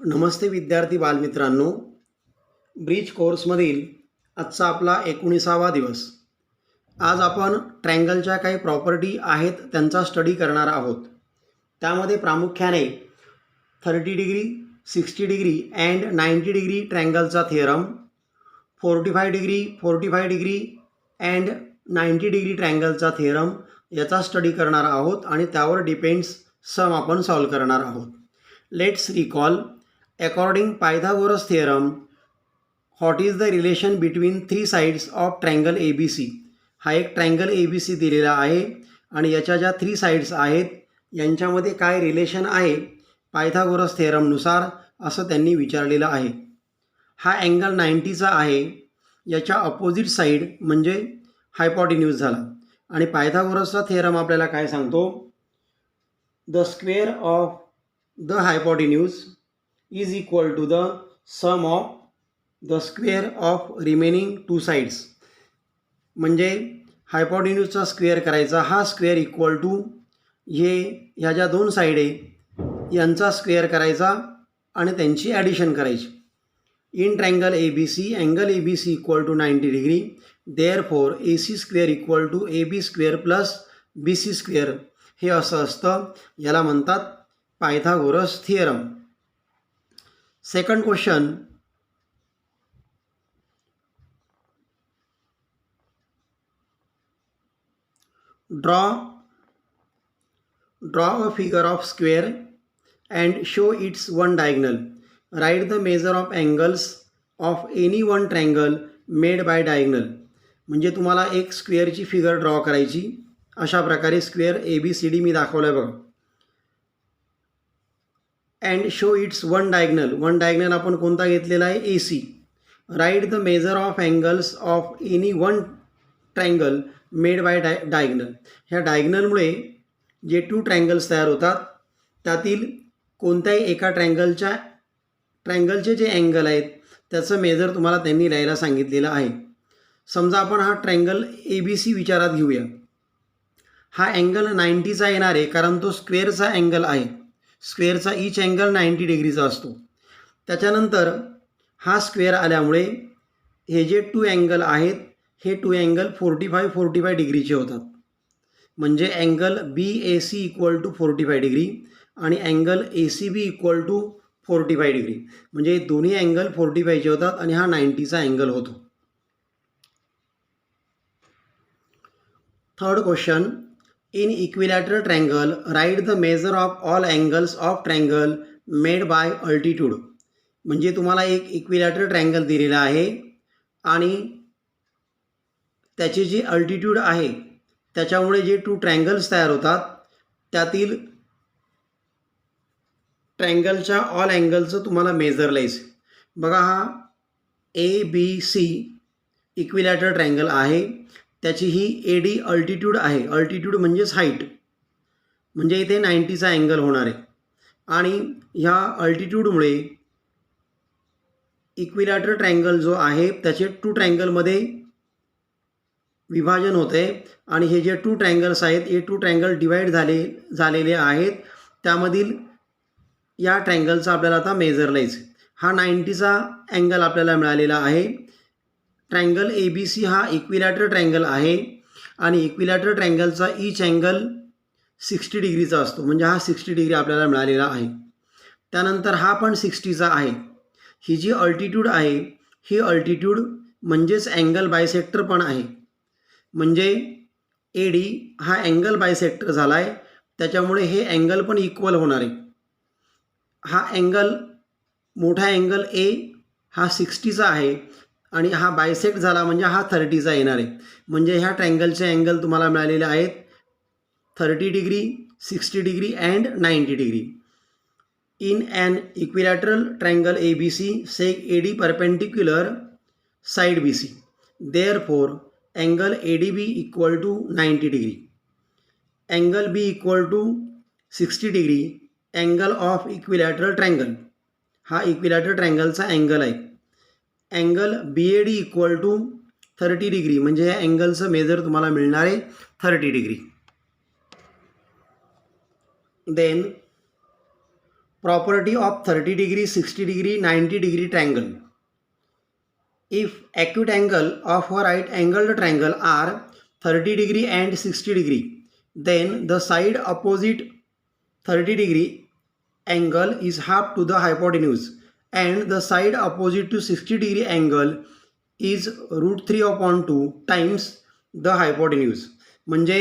नमस्ते विद्यार्थी बालमित्रांनो, ब्रिज कोर्समधील आजचा आपला 19वा दिवस. आज आपण ट्रँगलच्या काही प्रॉपर्टी आहेत त्यांचा स्टडी करणार आहोत. त्यामध्ये प्रामुख्याने 30 डिग्री, 60 डिग्री अँड 90 डिग्री ट्रँगलचा theorem, 45 degree, 45 degree and 90 degree ट्रँगलचा थिअरम याचा स्टडी करणार आहोत आणि त्यावर डिपेंड्स सम आपण सॉल्व करणार आहोत. Let's recall. According Pythagoras theorem, what is the relation between three sides of triangle ABC? हा एक ट्रँगल ABC दिलेला आहे आणि याच्या ज्या 3 साइड्स आहेत यांच्यामध्ये काय रिलेशन आहे पायथागोरस थेरमनुसार असं त्यांनी विचारलेलं आहे. हा अँगल 90चा आहे. याच्या अपोजिट साईड म्हणजे हायपॉटिन्यूज झाला आणि पायथागोरसचा थेरम आपल्याला काय सांगतो, the square of the hypotenuse is equal to the sum of the square of remaining two sides. म्हणजे हायपॉटिन्यूजचा स्क्वेअर करायचा, हा स्क्वेअर इक्वल टू ह्या ज्या 2 साईड आहे यांचा स्क्वेअर करायचा आणि त्यांची ॲडिशन करायची. In triangle ABC angle ABC equal to 90 degree, therefore AC square equal to AB square plus BC square. हे असं असतं, याला म्हणतात Pythagoras theorem. Second question, draw a figure of square and show its one diagonal. Write the measure of angles of any one triangle made by diagonal. म्हणजे तुम्हाला एक स्क्वेअरची figure draw करायची. अशा प्रकारे स्क्वेअर ABCD मी दाखवलं आहे बघा. And show it's one diagonal. One diagonal आपण कोणता घेतलेला आहे, AC. Write the measure of angles of any one triangle made by diagonal. ह्या डायगनलमुळे जे 2 ट्रँगल्स तयार होतात त्यातील कोणत्याही एका ट्रँगलचे जे अँगल आहेत त्याचं मेजर तुम्हाला त्यांनी लिहायला सांगितलेलं आहे. समजा आपण हा ट्रँगल ABC विचारात घेऊया. हा अँगल 90चा येणार आहे कारण तो स्क्वेअरचा अँगल आहे. स्क्वेअरचा ईच अँगल 90 डिग्रीचा असतो. त्याच्यानंतर हा स्क्वेअर आल्यामुळे हे जे 2 अँगल आहेत हे 2 अँगल 45 डिग्रीचे होतात. म्हणजे angle BAC equal to 45 degree आणि angle ACB equal to 45 degree. म्हणजे दोन्ही अँगल 45चे होतात आणि हा 90चा अँगल होतो. Third question, in equilateral triangle write the measure of all angles of triangle made by altitude. म्हणजे तुम्हाला एक इक्विलॅटरल ट्रँगल दिलेला आहे आणि त्याची जी अल्टिट्यूड आहे त्याच्यामुळे जे 2 ट्रँगल्स तयार होतात त्यातील ट्रँगलच्या ऑल अँगलचं तुम्हाला मेजर लिहायचं. बघा, हा ABC इक्विलॅटरल ट्रँगल आहे. त्याची ही AD अल्टिट्यूड आहे. अल्टिट्यूड म्हणजेच हाईट, म्हणजे इथे 90चा अँगल होणार आहे. आणि ह्या अल्टिट्यूडमुळे इक्विलॅटरल ट्रँगल जो आहे त्याचे 2 ट्रँगलमध्ये विभाजन होते आणि हे जे 2 ट्रँगल्स आहेत हे 2 ट्रँगल डिवाईड झालेले आहेत. त्यामधील या ट्रँगलचा आपल्याला आता मेजर लिहायचं. हा 90चा अँगल आपल्याला मिळालेला आहे. ट्रँगल ABC हा इक्विलॅटरल ट्रँगल आहे आणि इक्विलॅटरल ट्रँगलचा ईच अँगल 60 डिग्रीचा असतो. म्हणजे हा 60 डिग्री आपल्याला मिळालेला आहे. त्यानंतर हा पण 60चा आहे. ही जी अल्टिट्यूड आहे ही अल्टिट्यूड म्हणजेच अँगल बायसेक्टर पण आहे. म्हणजे AD हा अँगल बायसेक्टर झाला आहे, त्याच्यामुळे हे अँगल पण इक्वल होणार आहे. हा अँगल मोठा अँगल A हा 60चा आहे आणि हा बायसेक्ट झाला म्हणजे हा 30चा येणार आहे. म्हणजे ह्या ट्रँगलचे अँगल तुम्हाला मिळालेले आहेत 30 degree, 60 degree and 90 degree. In an equilateral triangle ABC seg AD perpendicular side BC. Therefore angle ADB equal to 90 degree. Angle B equal to 60 degree. Angle of equilateral triangle, हा इक्विलॅटरल ट्रँगलचा angle आहे. Angle BAD equal to 30 degree. म्हणजे या अँगलचं measure तुम्हाला मिळणार आहे 30 degree. Then property of 30 degree, 60 degree, 90 degree triangle. If acute angle of a right angled triangle are 30 degree and 60 degree, then the side opposite 30 degree angle is half to the hypotenuse, and the side opposite to 60 degree angle is √3/2 times the hypotenuse. म्हणजे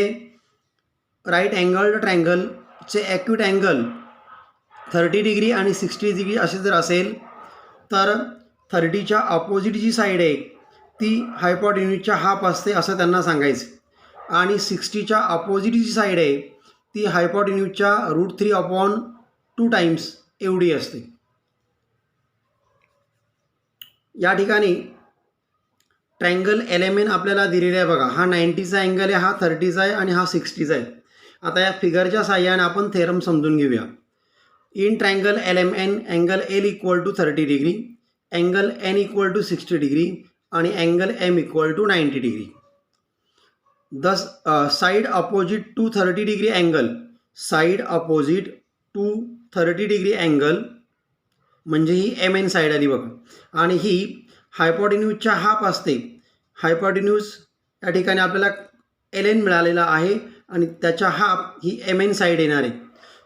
right अँगल्ड ट्रायंगलचे acute angle 30 degree आणि 60 degree असे जर असेल तर 30च्या opposite जी side आहे ती हायपोटेन्यूजच्या half असते असं त्यांना सांगायचं, आणि 60च्या ऑपोजिट जी साईड आहे ती हायपोटेन्यूजच्या √3/2 टाइम्स एवढी असते. या ठिकाणी ट्रायंगल LMN आपल्याला दिलेला आहे बघा. हा 90चा अँगल आहे, हा 30चा आहे आणि हा 60चा आहे. आता या फिगरच्या साहाय्याने आपण थेरम समजून घेऊया. In triangle LMN angle L equal to 30 degree, angle N equal to 60 degree आणि angle M equal to 90 degree. The side opposite to 30 degree angle, side opposite to 30 degree angle म्हणजे ही MN साईड आली बघा, आणि ही हायपोटेन्यूजच्या half असते. हायपोटेन्यूज या ठिकाणी आपल्याला LN मिळालेला आहे आणि त्याच्या हाफ ही MN साईड येणार आहे.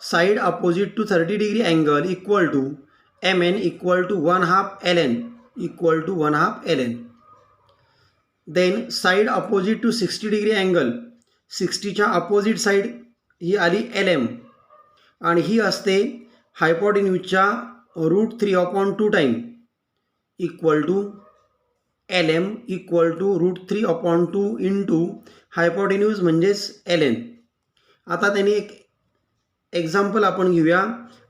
Side opposite to 30 degree angle equal to MN equal to 1/2 LN equal to 1/2 LN. Then side opposite to 60 degree angle, 60च्या अपोजिट साईड ही आली LM आणि ही असते हायपोटेन्यूजच्या √3/2 time equal to LM equal to √3/2 into hypotenuse म्हणजेच LN. आता त्यांनी एक एक्झाम्पल आपण घेऊया.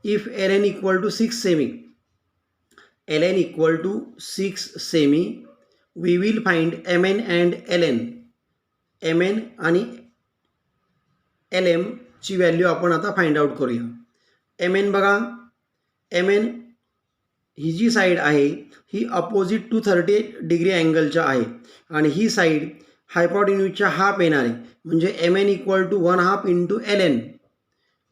इफ LN इक्वल टू 6 सेमी, LN इक्वल टू 6 सेमी, we will find MN and LN. MN आणि LM ची व्हॅल्यू आपण आता फाइंड आउट करूया. MN बघा, MN ही जी साईड आहे ही अपोजिट टू 30 डिग्री अँगलच्या आहे आणि ही साईड हायपोटेन्यूजच्या हाफ येणार आहे. म्हणजे MN equal to 1/2 into LN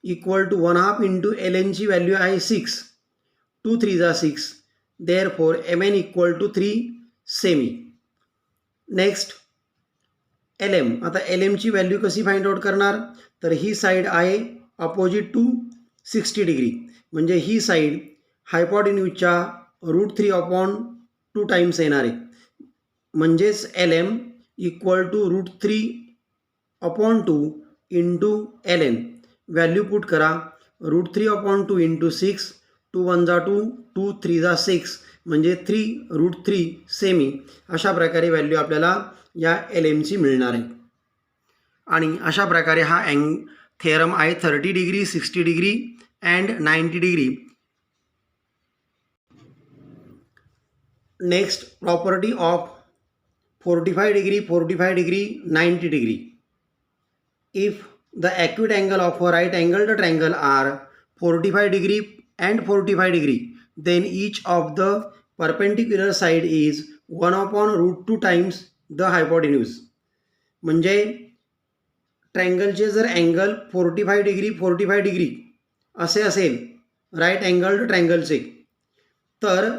equal to 1/2 into LN ची व्हॅल्यू आहे 6. 2 3 जा 6, therefore MN equal to 3 सेमी. Next LM. आता LM ची व्हॅल्यू कशी फाइंड आउट करणार, तर ही साईड आहे अपोजिट टू 60 डिग्री म्हणजे ही साईड हायपोटेन्यूजच्या √3/2 टाइम्स येणार आहे. म्हणजेच LM equal to √3/2 into LN. Value put करा. √3/2 इंटू 6, 2 1 जा 2, 2 3 जा 6 म्हणजे 3√3 सेमी. अशा प्रकारे व्हॅल्यू आपल्याला या LMची मिळणार आहे. आणि अशा प्रकारे हा थेरम आहे 30 degree, 60 degree and 90 degree. Next property of 45 degree, 45 degree, 90 degree. If the acute angle of a right angled triangle are 45 degree and 45 degree, then each of the perpendicular side is 1/√2 times the hypotenuse. म्हणजे ट्रायंगलचे जर angle 45 degree 45 degree असे असेल right अँगल्ड ट्रायंगलचे, तर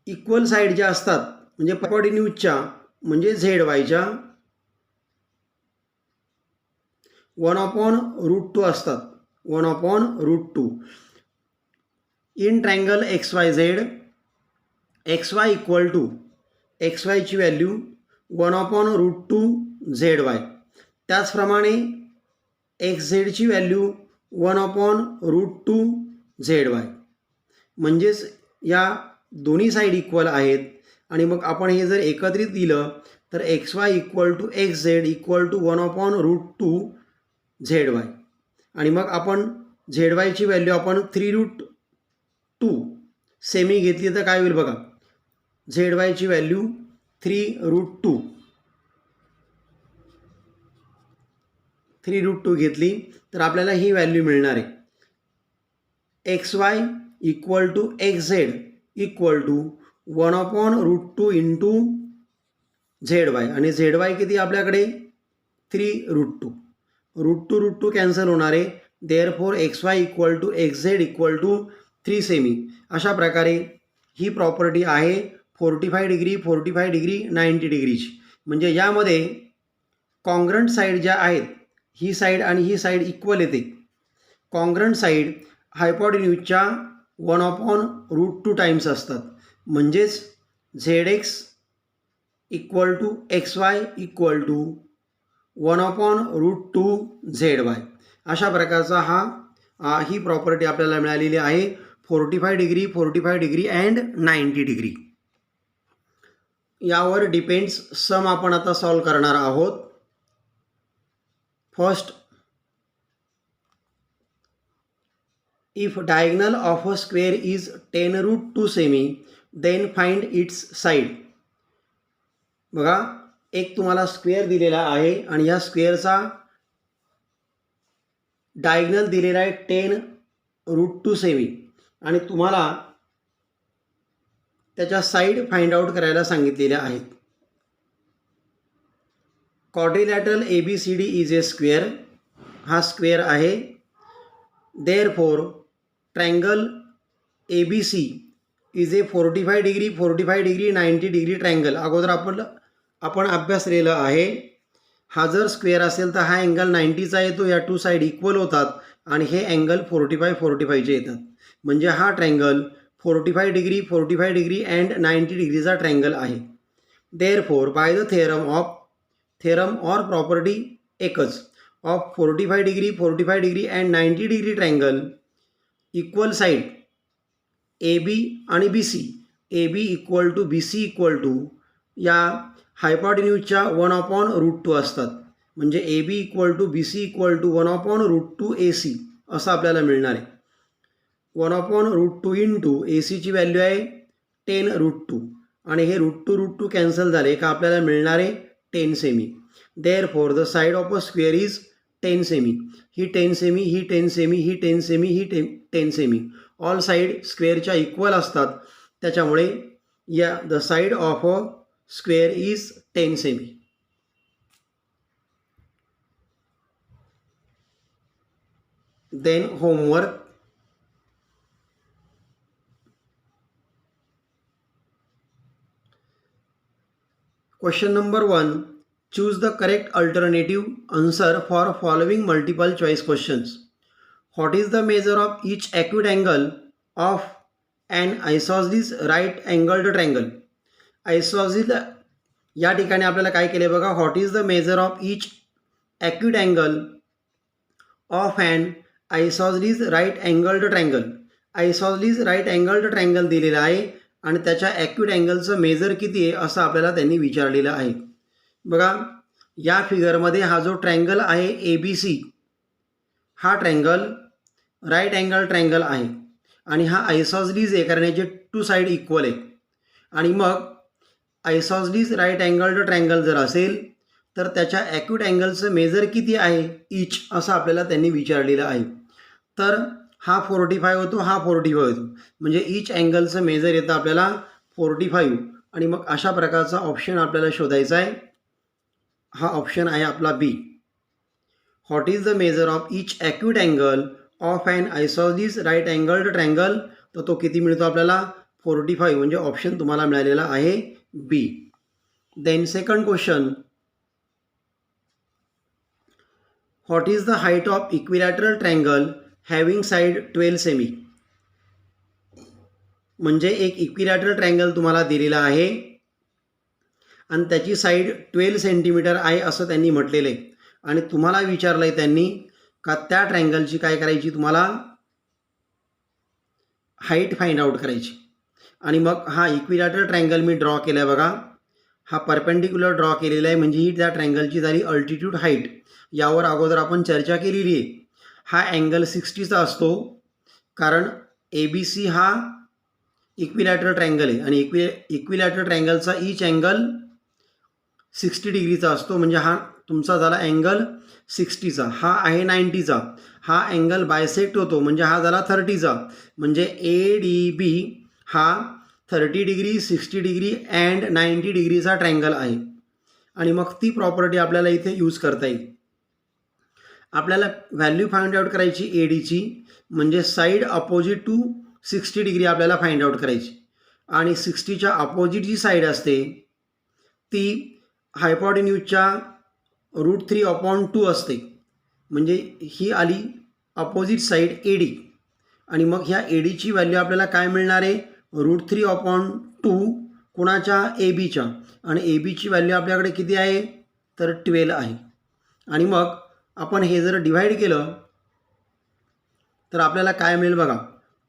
equal side ज्या असतात म्हणजे हायपोटेन्यूजच्या म्हणजे ZYच्या 1/√2 असतात. 1/√2. In triangle XYZ, XY equal to XY ची व्हॅल्यू 1/√2 ZY. त्याचप्रमाणे XZ ची व्हॅल्यू 1/√2 ZY. म्हणजेच या दोन्ही साईड इक्वल आहेत. आणि मग आपण हे जर एकत्रित दिलं तर XY equal to XZ equal to 1/√2 ZY. आणि मग आपण ZY ची व्हॅल्यू आपण 3√2 सेमी घेतली तर काय होईल बघा. ZY ची व्हॅल्यू 3√2 घेतली तर आपल्याला ही व्हॅल्यू मिळणार आहे. XY equal to XZ equal to 1/√2 into ZY. आणि ZY किती आपल्याकडे 3√2. √2 कॅन्सल होणार आहे. Therefore X Y equal to X Z equal to 3 सेमी. अशा प्रकारे ही प्रॉपर्टी आहे 45 डिग्री 45 डिग्री 90 डिग्रीची. म्हणजे यामध्ये कॉन्ग्रंट साईड ज्या आहेत ही साईड आणि ही साईड इक्वल येते. कॉन्ग्रंट साईड हायपॉटेन्यूजच्या 1/√2 टाइम्स असतात. म्हणजेच ZX equal to XY equal to 1/√2 ZY. अशा प्रकारचा ही प्रॉपर्टी आपल्याला मिळालेली आहे 45 डिग्री 45 डिग्री अँड 90 डिग्री. यावर डिपेंड्स सम आपण आता सॉल्व करणार आहोत. First, if diagonal of a square is 10√2 सेमी देन फाइंड इट्स साईड. बघा, एक तुम्हाला स्क्वेअर दिलेला आहे आणि या स्क्वेअरचा डायगोनल दिलेला आहे 10√2 सेमी आणि तुम्हाला त्याच्या साईड फाइंड आउट करायला सांगितलेल्या आहेत. Quadrilateral ABCD is a square. हा स्क्वेअर आहे. Therefore triangle ABC is a 45 degree 45 degree 90 degree triangle. अगोदर आपण अभ्यासलेलं आहे. हा जर स्क्वेअर असेल तर हा अँगल 90चा येतो. या टू साईड इक्वल होतात आणि हे अँगल 45चे येतात. म्हणजे हा ट्रायंगल 45 डिग्री 45 डिग्री अँड 90 डिग्रीचा ट्रायंगल आहे. Therefore by the theorem or property एकच of 45 degree 45 degree and 90 degree triangle equal side AB आणि BC AB equal to BC equal to या हायपॉटेन्यूजच्या 1/√2 असतात. म्हणजे AB equal to BC equal to 1/√2 AC असं आपल्याला मिळणार आहे. 1/√2 इंटू ACची व्हॅल्यू आहे 10√2 आणि हे √2 कॅन्सल झाले का आपल्याला मिळणार आहे 10 सेमी. Therefore the side of a square is 10 सेमी. ही 10 सेमी ही 10 सेमी ही 10 सेमी ही 10 सेमी. ऑल साईड स्क्वेअरच्या इक्वल असतात. त्याच्यामुळे the side of a square is 10 सेमी. Then homework. Question number 1. Choose the correct alternative answer for following multiple choice questions. What is the measure of each acute angle of an isosceles right angled triangle? Isosceles या ठिकाणी आपल्याला काय केले बघा. What is the measure of each acute angle of an isosceles right angled triangle. Isosceles right angled triangle दिलेला आहे आणि त्याच्या ॲक्यूट अँगलचं मेजर किती आहे असं आपल्याला त्यांनी विचारलेलं आहे. बघा, या फिगरमध्ये हा जो ट्रायंगल आहे ABC हा ट्रायंगल राईट अँगल ट्रायंगल आहे आणि हा आयसॉसेलेस आहे कारण याचे टू साईड इक्वल आहे. आणि मग आयसॉसेलेस राईट अँगल्ड ट्रायंगल जर असेल तर त्याच्या ॲक्यूट अँगलचं मेजर किती आहे इच असं आपल्याला त्यांनी विचारलेलं आहे. तर हा 45 होतो हा 45 होतो म्हणजे इच अँगलचं मेजर येतं आपल्याला 45 आणि मग अशा प्रकारचा ऑप्शन आपल्याला शोधायचा आहे. हा ऑप्शन आहे आपला B. What is the measure of each acute angle of an isosceles right angled triangle. तर तो किती मिळतो आपल्याला 45 म्हणजे ऑप्शन तुम्हाला मिळालेला आहे B. Then second question. What is the height of equilateral triangle having side 12 सेमी. म्हणजे एक इक्विलॅटरल ट्रायंगल तुम्हाला दिलेला आहे आणि त्याची साईड 12 सेंटीमीटर आहे असं त्यांनी म्हटलेलं आहे आणि तुम्हाला विचारलं आहे त्यांनी का त्या ट्रायंगलची काय करायची तुम्हाला हाईट फाइंड आउट करायची. आणि मग हा इक्विलॅटरल ट्रायंगल मी ड्रॉ केला आहे बघा. हा परपेंडिक्युलर ड्रॉ केलेला आहे म्हणजे ही त्या ट्रायंगलची झाली अल्टिट्यूड हाईट. यावर अगोदर आपण चर्चा केलेली आहे. हा अँगल 60चा असतो कारण ABC हा इक्विलॅटरल ट्रायंगल आहे आणि इक्विलॅटरल ट्रायंगलचा ईच अँगल 60 डिग्रीचा असतो. म्हणजे हा तुमचा झाला अँगल 60चा. हा आहे 90चा. हा अँगल बायसेक्ट होतो म्हणजे हा झाला 30चा. म्हणजे ADB हा 30 डिग्री 60 डिग्री अँड 90 डिग्रीचा ट्रायंगल आहे आणि मग ती प्रॉपर्टी आपल्याला इथे यूज करता येईल. आपल्याला व्हॅल्यू फाइंड आउट करायची ए डीची, म्हणजे साईड अपोजिट टू 60 डिग्री आपल्याला फाइंड आउट करायची. आणि 60च्या अपोजिट जी साईड असते ती हायपोटेन्यूजच्या √3/2 असते. म्हणजे ही आली अपोजिट साईड ए डी. आणि मग ह्या ए डीची व्हॅल्यू आपल्याला काय मिळणार आहे, √3/2 कुणाच्या, ए बीच्या. आणि ए बीची व्हॅल्यू आपल्याकडे किती आहे, तर 12 आहे. आणि मग आपण हे जर डिव्हाइड केलं तर आपल्याला काय मिळेल बघा,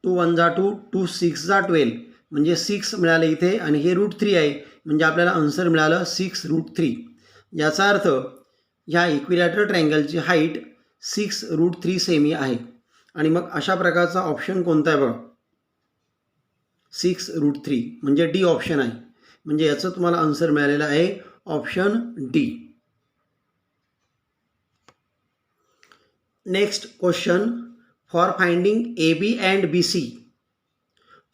2 1 जा 2, 2 6 जा 12, म्हणजे 6 मिळालं इथे. आणि हे √3 आहे, म्हणजे आपल्याला आन्सर मिळालं 6√3. याचा अर्थ ह्या इक्विलॅटरल ट्रायंगलची हाईट 6√3 सेमी आहे. आणि मग अशा प्रकारचा ऑप्शन कोणता आहे बघा, 6√3, म्हणजे डी ऑप्शन आहे. म्हणजे याचं तुम्हाला आन्सर मिळालेलं आहे option D. Next question, for finding A B and B C.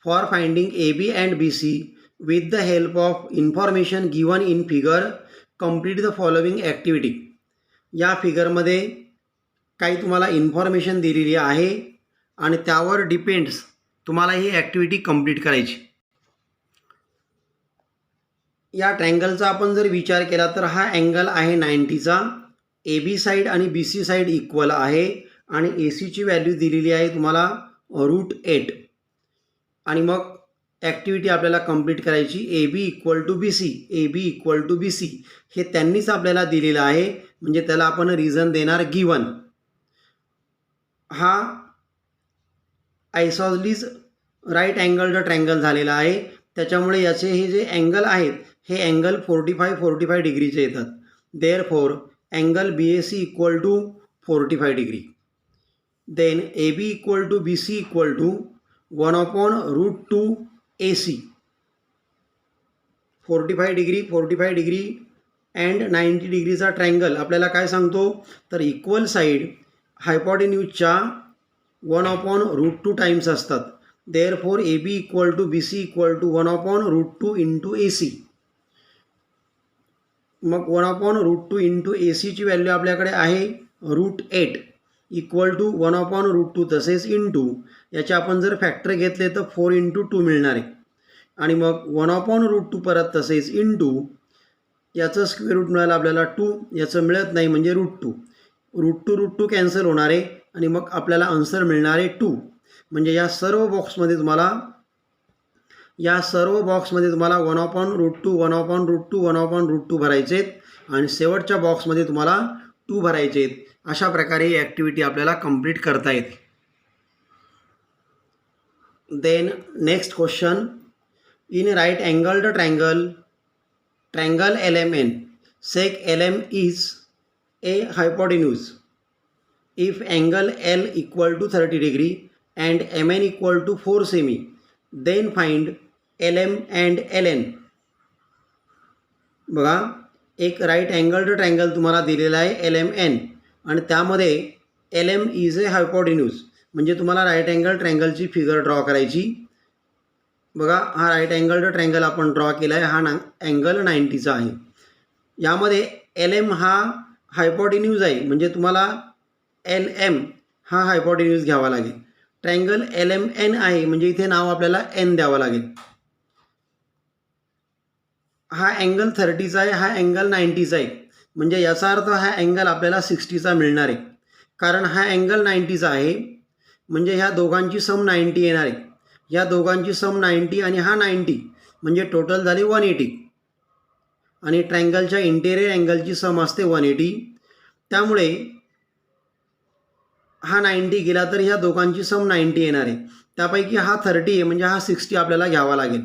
For finding A B and B C with the help of information given in figure complete the following activity. या फिगरमध्ये काही तुम्हाला information दिलेली आहे आणि त्यावर depends तुम्हाला ही activity complete करायची. या ट्रँगलचा आपण जर विचार केला तर हा अँगल आहे 90चा. ए बी साईड आणि बी सी साईड इक्वल आहे आणि ए सीची व्हॅल्यू दिलेली आहे तुम्हाला √8. आणि मग ॲक्टिव्हिटी आपल्याला कंप्लीट करायची. A B equal to B C, A B equal to B C हे त्यांनीच आपल्याला दिलेलं आहे, म्हणजे त्याला आपण रिझन देणार गिवन. हा आयसॉसलीज राईट अँगल्ड ट्रँगल झालेला आहे, त्याच्यामुळे याचे हे जे अँगल आहेत हे अँगल 45 डिग्रीचे येतात. Therefore angle B A C equal to 45 degree. Then A B equal to B C equal to 1/√2 A C. 45 degree and 90 डिग्रीचा ट्रँगल आपल्याला काय सांगतो, तर इक्वल साईड हायपोटेन्यूजच्या 1/√2 टाइम्स असतात. Therefore A B equal to B C equal to 1/√2 into A C. मग 1/√2 into ए सीची value आपल्याकडे आहे √8 इक्वल टू 1/√2, तसेच इंटू याचे आपण जर फॅक्टर घेतले तर 4 × 2 मिळणार आहे. आणि मग 1/√2 परत तसेच इंटू याचं स्क्वेअर रूट मिळालं आपल्याला 2, याचं मिळत नाही म्हणजे √2. √2 कॅन्सल होणार आहे आणि मग आपल्याला आन्सर मिळणार आहे 2. म्हणजे या सर्व बॉक्समध्ये तुम्हाला 1/√2 1/√2 भरायचे आहेत आणि शेवटच्या बॉक्समध्ये तुम्हाला 2 भरायचे आहेत. अशा प्रकारे ही ॲक्टिव्हिटी आपल्याला कंप्लीट करता येते. Then next question, in right angled triangle LMN, sec LM is a hypotenuse. If angle L equal to 30 degree and MN equal to 4 semi, then find LM and LN. बघा, एक right angled triangle तुम्हाला दिलेला आहे LMN आणि त्यामध्ये LM is a हायपोटेन्यूज. म्हणजे तुम्हाला right angle ट्रँगलची figure draw करायची. बघा, हा राईट अँगल्ड ट्रँगल आपण ड्रॉ केला आहे, हा अँगल 90चा आहे. यामध्ये LM हा हायपोटेन्यूज आहे, म्हणजे तुम्हाला LM हा हायपोटेन्यूज घ्यावा लागेल. ट्रँगल LMN आहे, म्हणजे इथे नाव आपल्याला N द्यावं लागेल. हा अँगल 30चा आहे, हा अँगल 90चा आहे, म्हणजे याचा अर्थ हा अँगल आपल्याला 60चा मिळणार आहे. कारण हा अँगल 90चा आहे, म्हणजे ह्या दोघांची सम 90 येणार आहे. या दोघांची सम 90 आणि हा 90, म्हणजे टोटल झाले 180. आणि ट्रँगलच्या इंटेरियर अँगलची सम असते 180. त्यामुळे हा 90 गेला तर ह्या दोघांची सम 90 येणार आहे. त्यापैकी हा 30 आहे, म्हणजे हा 60 आपल्याला घ्यावा लागेल.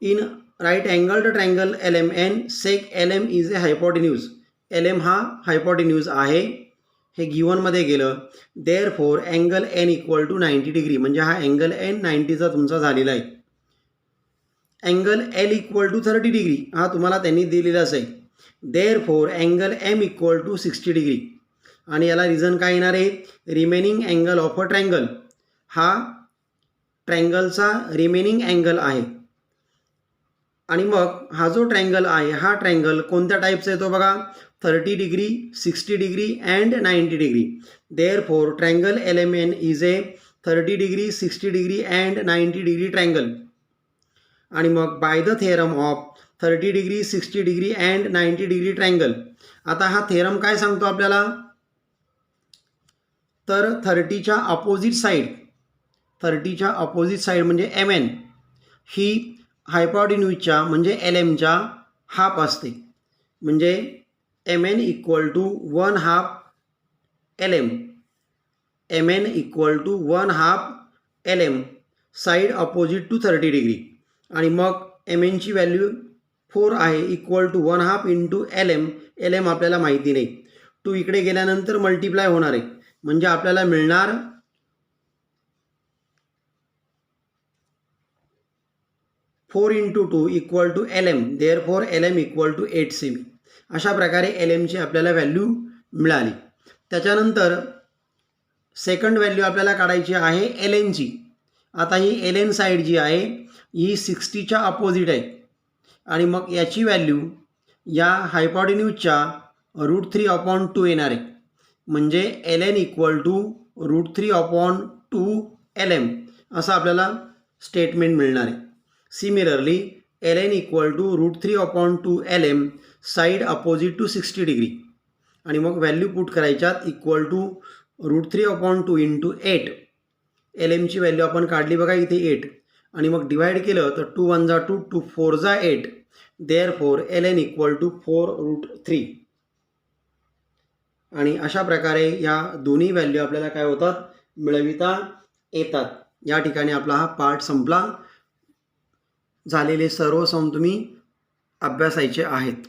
In right angled triangle LMN, sec LM is a hypotenuse. LM हा हायपोटेन्यूज आहे, हे गिवनमध्ये गेलं. Therefore angle N equal to 90 degree, म्हणजे हा अँगल N 90चा तुमचा झालेला आहे. Angle L equal to 30 degree हा तुम्हाला त्यांनी दिलेलाच आहे. Therefore angle M equal to 60 degree. आणि याला रिझन काय येणार आहे, remaining angle of a triangle. हा ट्रँगलचा रिमेनिंग अँगल आहे. आणि मग हा जो ट्रँगल आहे हा ट्रँगल कोणत्या टाईपचा येतो बघा, 30 degree, 60 degree and 90 degree. Therefore triangle LMN is a 30 degree, 60 degree and 90 degree triangle. आणि मग by the theorem of 30 degree, 60 degree and 90 degree triangle. आता हा थेरम काय सांगतो आपल्याला, तर 30च्या अपोजिट साईड म्हणजे MN ही हायपॉटिन्यूजच्या म्हणजे LMच्या हाफ असते. म्हणजे MN equal to 1/2 LM. MN equal to 1/2 LM side opposite to 30 degree. आणि मग MNची व्हॅल्यू 4 आहे, equal to 1/2 into LM. LM आपल्याला माहिती नाही, 2 इकडे गेल्यानंतर मल्टिप्लाय होणार आहे, म्हणजे आपल्याला मिळणार 4 into 2 equal to LM. Therefore LM equal to 8 सेमी. अशा प्रकारे LMची आपल्याला व्हॅल्यू मिळाली. त्याच्यानंतर सेकंड व्हॅल्यू आपल्याला काढायची आहे LNची. आता ही LN साईड जी आहे ही 60च्या अपोजिट आहे आणि मग याची व्हॅल्यू या हायपॉटिन्यूजच्या √3/2 येणार आहे. म्हणजे LN इक्वल टू √3/2 LM असं आपल्याला स्टेटमेंट मिळणार आहे. Similarly LN equal to √3/2 LM side opposite to 60 degree. आणि मग व्हॅल्यू पुट करायच्यात, इक्वल टू √3/2 इंटू 8. LMची व्हॅल्यू आपण काढली बघा इथे 8, आणि मग डिवाइड केलं तर 2 1 जा 2, 2 4 जा 8. Therefore LN equal to 4√3. आणि अशा प्रकारे या दोन्ही व्हॅल्यू आपल्याला काय होतात, मिळविता येतात. या ठिकाणी आपला हा पार्ट संपला. झालेले सर्व सम तुम्ही अभ्यासायचे आहेत.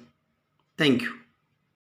थँक्यू.